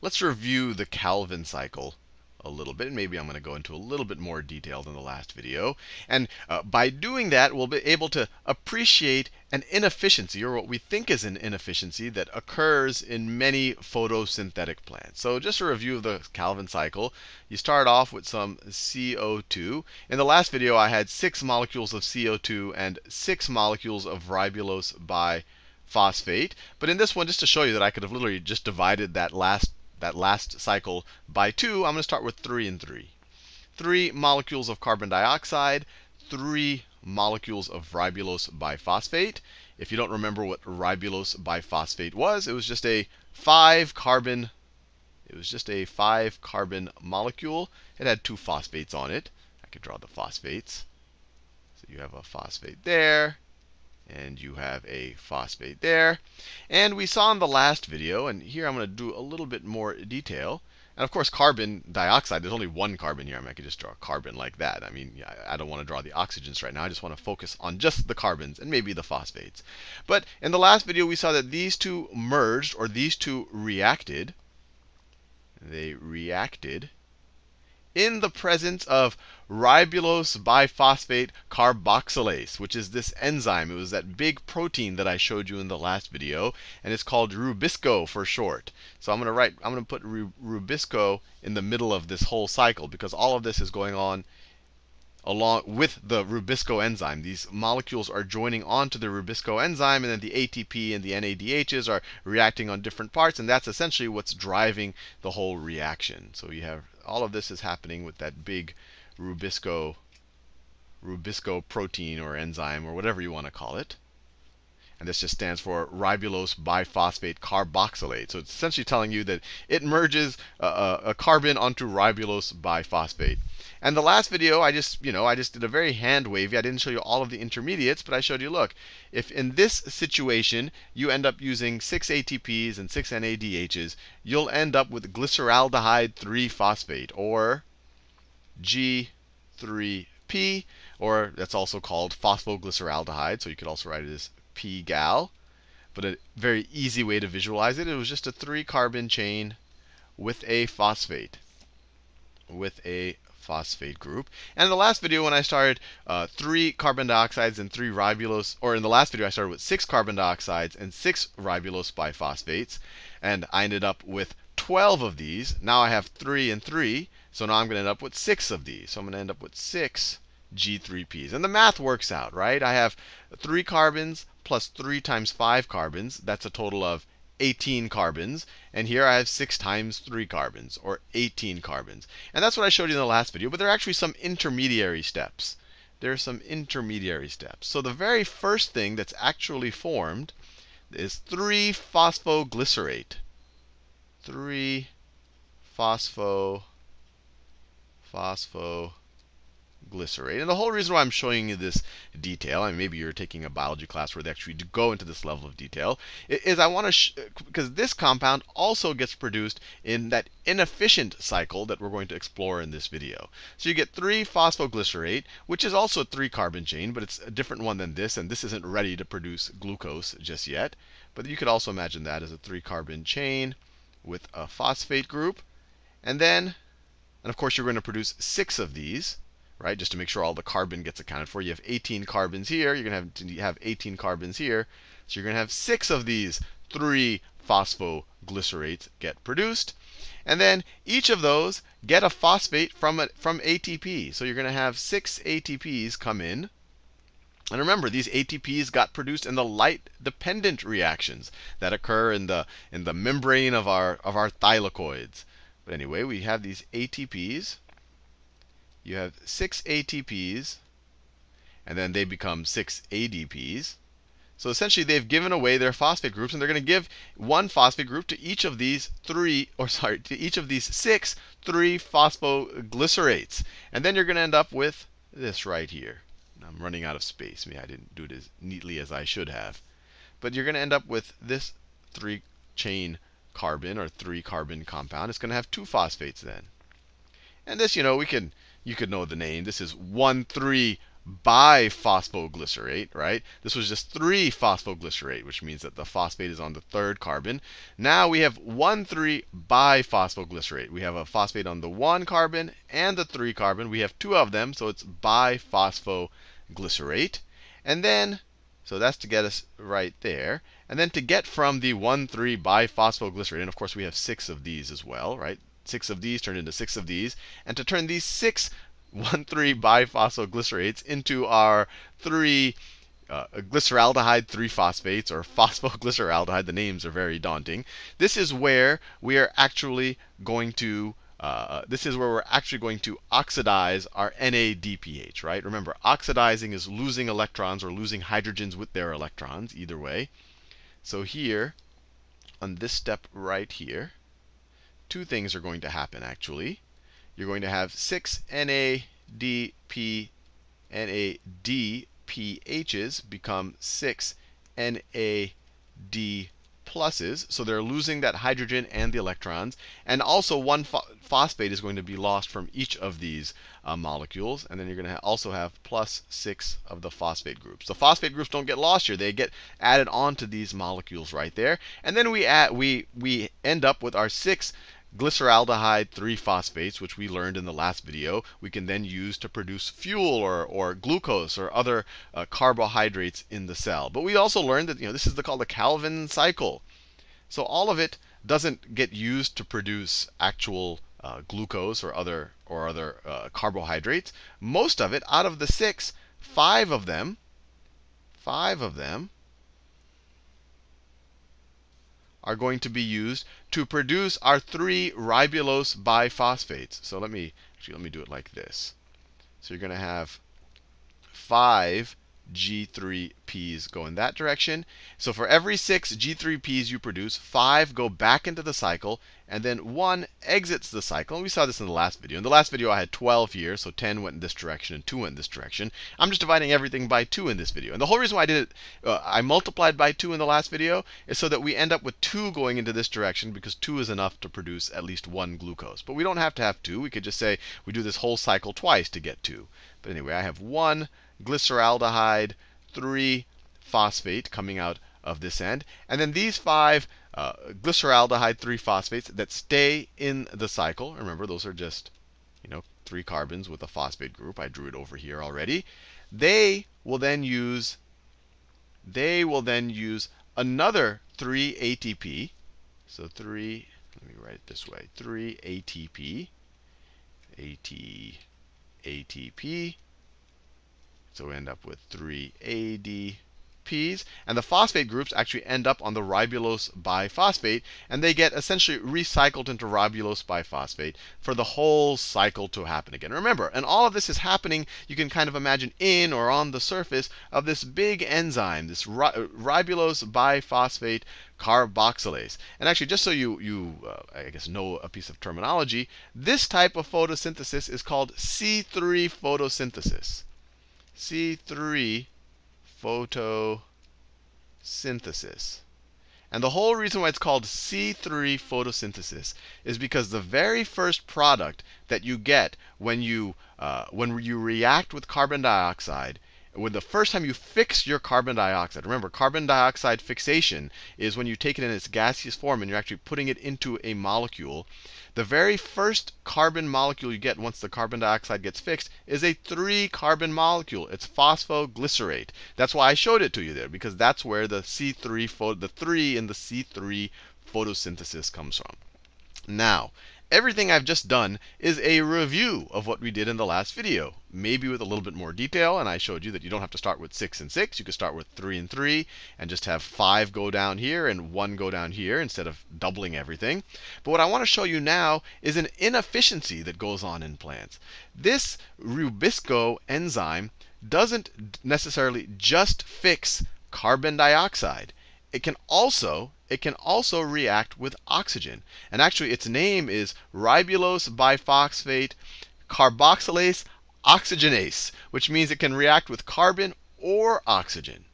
let's review the Calvin cycle a little bit. Maybe I'm going to go into a little bit more detail than the last video. And by doing that, we'll be able to appreciate an inefficiency, or what we think is an inefficiency, that occurs in many photosynthetic plants. So just a review of the Calvin cycle. You start off with some CO2. In the last video, I had 6 molecules of CO2 and 6 molecules of ribulose biphosphate. But in this one, just to show you that I could have literally just divided that last cycle by 2, I'm going to start with 3 and 3. 3 molecules of carbon dioxide, 3 molecules of ribulose biphosphate. If you don't remember what ribulose biphosphate was, it was just a 5-carbon molecule. It had 2 phosphates on it. I could draw the phosphates. So you have a phosphate there, and you have a phosphate there. And we saw in the last video, and here I'm going to do a little bit more detail. And of course, carbon dioxide, there's only 1 carbon here. I mean, I could just draw a carbon like that. I mean, I don't want to draw the oxygens right now. I just want to focus on just the carbons and maybe the phosphates. But in the last video, we saw that these two merged, or these two reacted. They reacted in the presence of ribulose biphosphate carboxylase, which is this enzyme. It was that big protein that I showed you in the last video, and it's called RuBisCO for short. So I'm going to put RuBisCO in the middle of this whole cycle, because all of this is going on along with the RuBisCO enzyme. These molecules are joining onto the RuBisCO enzyme, and then the ATP and the NADHs are reacting on different parts, and that's essentially what's driving the whole reaction. So you have all of this is happening with that big RuBisCO protein or enzyme or whatever you want to call it. And this just stands for ribulose biphosphate carboxylate. So it's essentially telling you that it merges a carbon onto ribulose biphosphate. And the last video, I just did a very hand wavy. I didn't show you all of the intermediates, but I showed you, look, if in this situation you end up using 6 ATPs and 6 NADHs, you'll end up with glyceraldehyde 3-phosphate, or G3P, or that's also called phosphoglyceraldehyde. So you could also write it as P-gal. But a very easy way to visualize it, it was just a 3-carbon chain with a phosphate. Group. And in the last video, when I started 3 carbon dioxides and 3 ribulose, or in the last video, I started with 6 carbon dioxides and 6 ribulose biphosphates, and I ended up with 12 of these. Now I have 3 and 3, so now I'm going to end up with 6 of these. So I'm going to end up with 6 G3Ps. And the math works out, right? I have 3 carbons plus 3 times 5 carbons. That's a total of 18 carbons. And here I have 6 times 3 carbons, or 18 carbons. And that's what I showed you in the last video. But there are actually some intermediary steps. There are some intermediary steps. So the very first thing that's actually formed is 3-phosphoglycerate. 3-phosphoglycerate. And the whole reason why I'm showing you this detail, and maybe you're taking a biology class where they actually go into this level of detail, is I want to, because this compound also gets produced in that inefficient cycle that we're going to explore in this video. So you get 3-phosphoglycerate, which is also a 3-carbon chain, but it's a different one than this, and this isn't ready to produce glucose just yet. But you could also imagine that as a 3-carbon chain with a phosphate group. And of course, you're going to produce 6 of these. Right, just to make sure all the carbon gets accounted for. You have 18 carbons here. You're going to have 18 carbons here. So you're going to have 6 of these 3-phosphoglycerates get produced. And then each of those get a phosphate from ATP. So you're going to have 6 ATPs come in. And remember, these ATPs got produced in the light-dependent reactions that occur in the membrane of our thylakoids. But anyway, we have these ATPs. You have 6 ATPs, and then they become 6 ADPs. So essentially, they've given away their phosphate groups, and they're going to give one phosphate group to each of these 6 3-phosphoglycerates. And then you're going to end up with this right here. I'm running out of space. Maybe I didn't do it as neatly as I should have. But you're going to end up with this 3-chain carbon, or 3-carbon compound. It's going to have 2 phosphates then. And this, you could know the name. This is 1,3 biphosphoglycerate, right? This was just 3-phosphoglycerate, which means that the phosphate is on the third carbon. Now we have 1,3-biphosphoglycerate. We have a phosphate on the 1 carbon and the 3 carbon. We have 2 of them, so it's biphosphoglycerate. And then, so that's to get us right there. And then to get from the 1,3-biphosphoglycerate, and of course we have 6 of these as well, right? 6 of these turned into 6 of these. And to turn these 6 1,3-biphosphoglycerates into our 3 glyceraldehyde 3-phosphates, or phosphoglyceraldehyde. The names are very daunting. This is where we are actually going to oxidize our NADPH, right? Remember, oxidizing is losing electrons or losing hydrogens with their electrons, either way. So here, on this step right here, 2 things are going to happen, actually. You're going to have 6 NADPHs become 6 NAD pluses. So they're losing that hydrogen and the electrons. And also 1 phosphate is going to be lost from each of these molecules. And then you're going to also have plus 6 of the phosphate groups. The phosphate groups don't get lost here. They get added onto these molecules right there. And then we end up with our 6 glyceraldehyde 3-phosphates, which we learned in the last video. We can then use to produce fuel or glucose or other carbohydrates in the cell. But we also learned that this is called the Calvin cycle. So all of it doesn't get used to produce actual glucose or other carbohydrates. Most of it, out of the 6, 5 of them are going to be used to produce our 3 ribulose biphosphates. So let me do it like this. So you're going to have 5 G3Ps go in that direction. So for every 6 G3Ps you produce, 5 go back into the cycle, and then 1 exits the cycle. And we saw this in the last video. In the last video, I had 12 here, so 10 went in this direction and 2 went in this direction. I'm just dividing everything by 2 in this video. And the whole reason why I did it, I multiplied by 2 in the last video, is so that we end up with 2 going into this direction, because 2 is enough to produce at least 1 glucose. But we don't have to have 2. We could just say we do this whole cycle twice to get 2. But anyway, I have 1 glyceraldehyde 3-phosphate coming out of this end. And then these 5 glyceraldehyde 3-phosphates that stay in the cycle. Remember, those are just 3 carbons with a phosphate group. I drew it over here already. They will then use another 3 ATP. So 3, let me write it this way, 3 ATP, ATP. So we end up with 3 ADPs. And the phosphate groups actually end up on the ribulose biphosphate. And they get essentially recycled into ribulose biphosphate for the whole cycle to happen again. Remember, and all of this is happening, you can kind of imagine, in or on the surface of this big enzyme, this ribulose biphosphate carboxylase. And actually, just so you I guess, know a piece of terminology, this type of photosynthesis is called C3 photosynthesis. C3 photosynthesis. And the whole reason why it's called C3 photosynthesis is because the very first product that you get when you react with carbon dioxide, when the first time you fix your carbon dioxide, remember, carbon dioxide fixation is when you take it in its gaseous form and you're actually putting it into a molecule. The very first carbon molecule you get once the carbon dioxide gets fixed is a 3-carbon molecule. It's phosphoglycerate. That's why I showed it to you there, because that's where the 3 in the C3 photosynthesis comes from. Now, everything I've just done is a review of what we did in the last video, maybe with a little bit more detail. And I showed you that you don't have to start with 6 and 6. You could start with 3 and 3 and just have 5 go down here and 1 go down here instead of doubling everything. But what I want to show you now is an inefficiency that goes on in plants. This RuBisCO enzyme doesn't necessarily just fix carbon dioxide. It can also react with oxygen. And actually, its name is ribulose biphosphate carboxylase oxygenase, which means it can react with carbon or oxygen.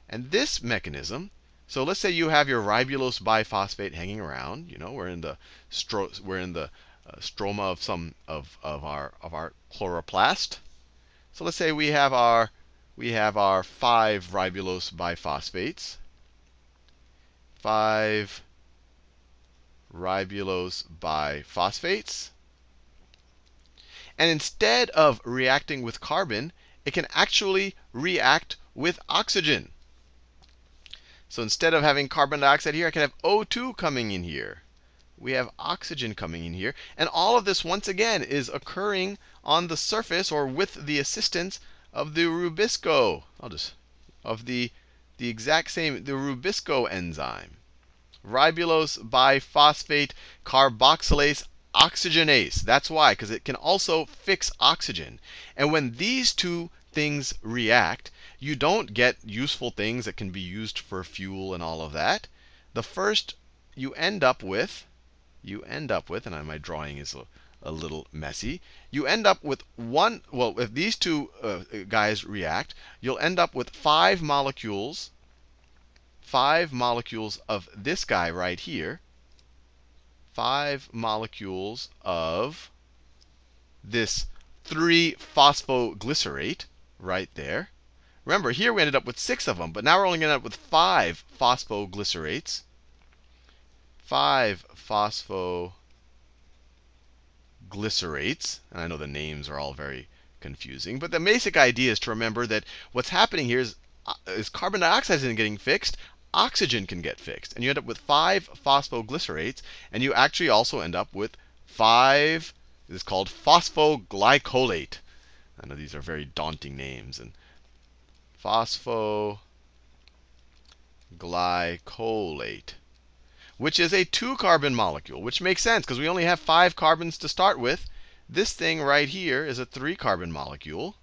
And this mechanism, so let's say you have your ribulose biphosphate hanging around. We're in the stroma of some of our chloroplast. So let's say we have our 5 ribulose biphosphates. 5 ribulose biphosphates. And instead of reacting with carbon, it can actually react with oxygen. So instead of having carbon dioxide here, I can have O2 coming in here. We have oxygen coming in here. And all of this, once again, is occurring on the surface or with the assistance of the RuBisCO. Of the exact same, the RuBisCO enzyme. Ribulose biphosphate carboxylase oxygenase. That's why, because it can also fix oxygen. And when these two things react, you don't get useful things that can be used for fuel and all of that. The first you end up with, and my drawing is a little messy. You end up with if these two guys react, you'll end up with 5 molecules of this guy right here. 5 molecules of this 3-phosphoglycerate right there. Remember, here we ended up with 6 of them, but now we're only going to end up with 5 phosphoglycerates. 5 phosphoglycerates. And I know the names are all very confusing, but the basic idea is to remember that what's happening here is carbon dioxide isn't getting fixed, oxygen can get fixed. And you end up with 5 phosphoglycerates, and you actually also end up with 5, this is called phosphoglycolate. I know these are very daunting names. And phosphoglycolate, which is a 2-carbon molecule, which makes sense because we only have 5 carbons to start with. This thing right here is a 3-carbon molecule.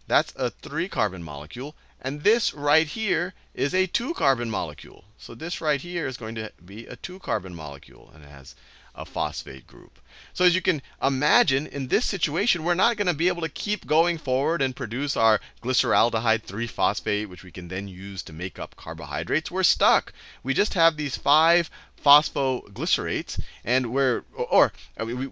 That's a 3-carbon molecule. And this right here is a 2-carbon molecule. So this right here is going to be a 2-carbon molecule, and it has a phosphate group. So as you can imagine, in this situation, we're not going to be able to keep going forward and produce our glyceraldehyde 3-phosphate, which we can then use to make up carbohydrates. We're stuck. We just have these 5 phosphoglycerates, and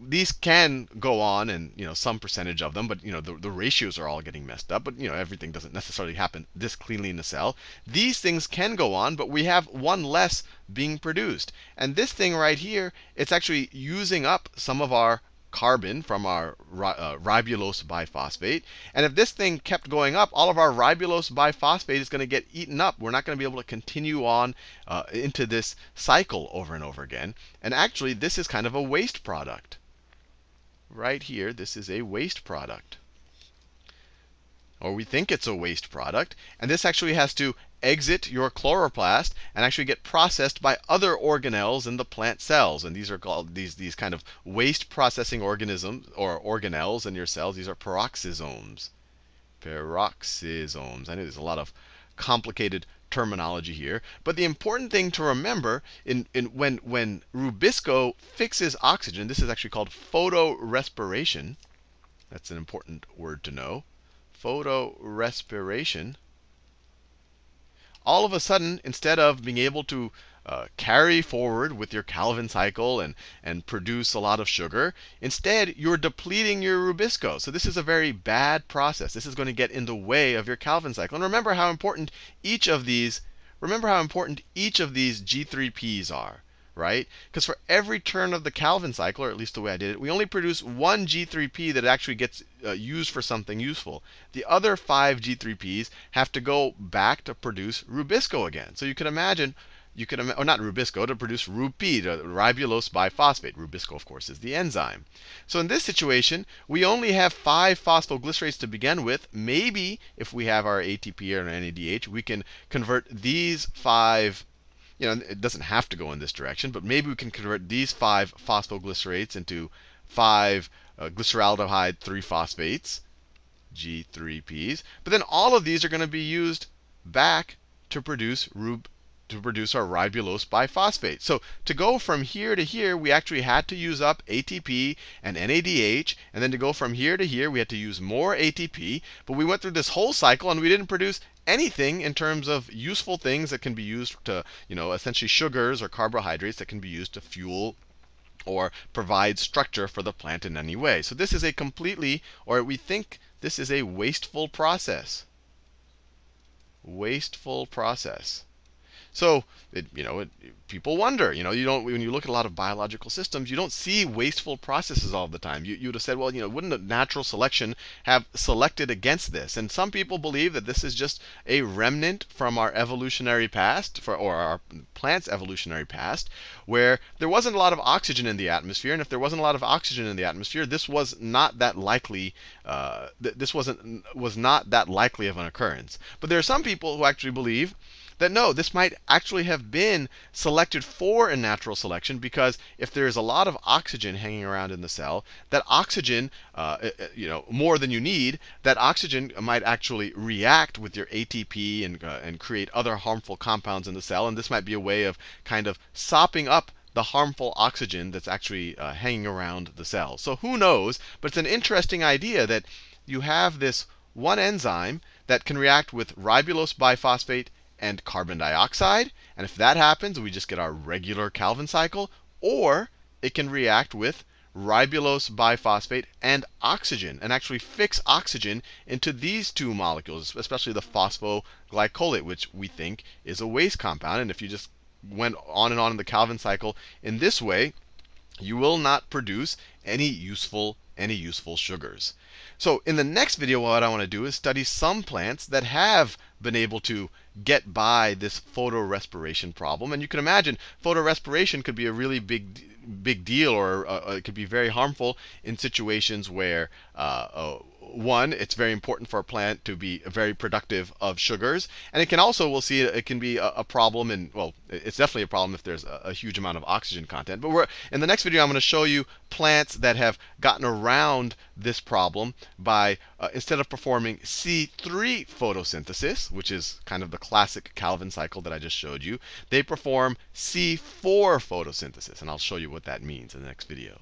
these can go on, and some percentage of them, but the ratios are all getting messed up. But everything doesn't necessarily happen this cleanly in the cell. These things can go on, but we have one less being produced. And this thing right here, it's actually using up some of our carbon from our ribulose biphosphate. And if this thing kept going up, all of our ribulose biphosphate is going to get eaten up. We're not going to be able to continue on into this cycle over and over again. And actually, this is kind of a waste product. Right here, this is a waste product. Or we think it's a waste product. And this actually has to exit your chloroplast and actually get processed by other organelles in the plant cells. And these are called these kind of waste processing organisms or organelles in your cells. These are peroxisomes. Peroxisomes. I know there's a lot of complicated terminology here, but the important thing to remember when RuBisCO fixes oxygen, this is actually called photorespiration. That's an important word to know. Photorespiration. All of a sudden, instead of being able to carry forward with your Calvin cycle and produce a lot of sugar, instead you're depleting your RuBisCO. So this is a very bad process. This is going to get in the way of your Calvin cycle. And remember how important each of these G3Ps are, right? Because for every turn of the Calvin cycle, or at least the way I did it, we only produce 1 G3P that actually gets used for something useful. The other 5 G3Ps have to go back to produce RuBisCO again. So you can imagine, or not RuBisCO, to produce RuP, the ribulose biphosphate. RuBisCO, of course, is the enzyme. So in this situation, we only have 5 phosphoglycerates to begin with. Maybe if we have our ATP or an NADH, we can convert these 5. It doesn't have to go in this direction, but maybe we can convert these 5 phosphoglycerates into 5 glyceraldehyde 3-phosphates, G3Ps. But then all of these are going to be used back to produce our ribulose biphosphate. So to go from here to here, we actually had to use up ATP and NADH. And then to go from here to here, we had to use more ATP. But we went through this whole cycle, and we didn't produce anything in terms of useful things that can be used to, essentially sugars or carbohydrates that can be used to fuel or provide structure for the plant in any way. So this is a completely, or we think this is a wasteful process. Wasteful process. So, people wonder, you don't, when you look at a lot of biological systems, you don't see wasteful processes all the time. You would have said, well, wouldn't a natural selection have selected against this? And some people believe that this is just a remnant from our evolutionary past, or our plant's evolutionary past, where there wasn't a lot of oxygen in the atmosphere. And if there wasn't a lot of oxygen in the atmosphere, this was not that likely. Was not that likely of an occurrence. But there are some people who actually believe that no, this might actually have been selected for a natural selection, because if there is a lot of oxygen hanging around in the cell, that oxygen, more than you need, that oxygen might actually react with your ATP and create other harmful compounds in the cell. And this might be a way of kind of sopping up the harmful oxygen that's actually hanging around the cell. So who knows? But it's an interesting idea that you have this one enzyme that can react with ribulose biphosphate and carbon dioxide. And if that happens, we just get our regular Calvin cycle. Or it can react with ribulose biphosphate and oxygen, and actually fix oxygen into these two molecules, especially the phosphoglycolate, which we think is a waste compound. And if you just went on and on in the Calvin cycle in this way, you will not produce any useful sugars. So in the next video, what I want to do is study some plants that have been able to get by this photorespiration problem. And you can imagine photorespiration could be a really big deal, or it could be very harmful in situations where one, it's very important for a plant to be very productive of sugars. And it can also, we'll see, it can be a problem, and well, it's definitely a problem if there's a huge amount of oxygen content. But in the next video, I'm going to show you plants that have gotten around this problem by, instead of performing C3 photosynthesis, which is kind of the classic Calvin cycle that I just showed you, they perform C4 photosynthesis. And I'll show you what that means in the next video.